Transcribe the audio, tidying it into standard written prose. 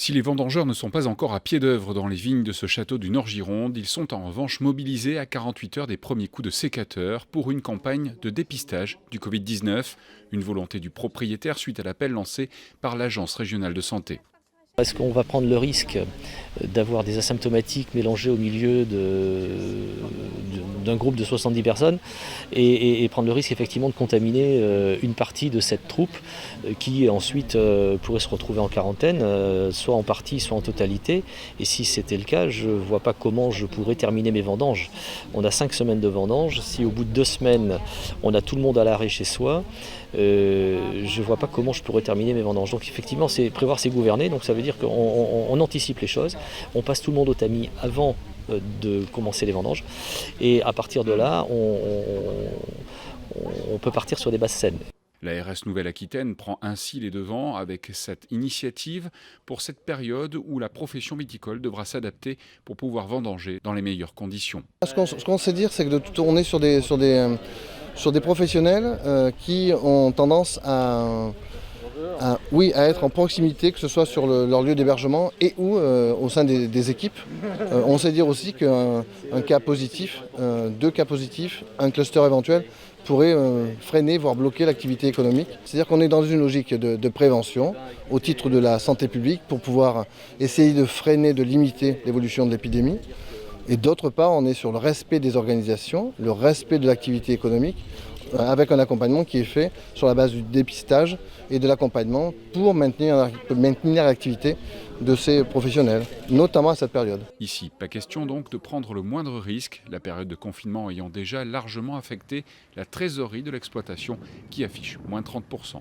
Si les vendangeurs ne sont pas encore à pied d'œuvre dans les vignes de ce château du Nord-Gironde, ils sont en revanche mobilisés à 48 heures des premiers coups de sécateur pour une campagne de dépistage du Covid-19, une volonté du propriétaire suite à l'appel lancé par l'Agence régionale de santé. Est-ce qu'on va prendre le risque d'avoir des asymptomatiques mélangés au milieu d'un groupe de 70 personnes et prendre le risque effectivement de contaminer une partie de cette troupe qui ensuite pourrait se retrouver en quarantaine, soit en partie, soit en totalité. Et si c'était le cas, je ne vois pas comment je pourrais terminer mes vendanges. On a 5 semaines de vendanges. Si au bout de 2 semaines, on a tout le monde à l'arrêt chez soi, je ne vois pas comment je pourrais terminer mes vendanges. Donc effectivement, c'est prévoir, c'est gouverner. Donc ça veut dire qu'on anticipe les choses. On passe tout le monde au tamis avant de commencer les vendanges. Et à partir de là, on peut partir sur des bases saines. La RS Nouvelle-Aquitaine prend ainsi les devants avec cette initiative pour cette période où la profession viticole devra s'adapter pour pouvoir vendanger dans les meilleures conditions. Ce qu'on sait dire, c'est que on est sur des professionnels qui ont tendance à être en proximité, que ce soit sur leur lieu d'hébergement et ou au sein des équipes. On sait dire aussi qu'un cas positif, 2 cas positifs, un cluster éventuel pourrait freiner, voire bloquer l'activité économique. C'est-à-dire qu'on est dans une logique de prévention au titre de la santé publique pour pouvoir essayer de freiner, de limiter l'évolution de l'épidémie. Et d'autre part, on est sur le respect des organisations, le respect de l'activité économique, avec un accompagnement qui est fait sur la base du dépistage et de l'accompagnement pour maintenir l'activité de ces professionnels, notamment à cette période. Ici, pas question donc de prendre le moindre risque, la période de confinement ayant déjà largement affecté la trésorerie de l'exploitation qui affiche moins 30%.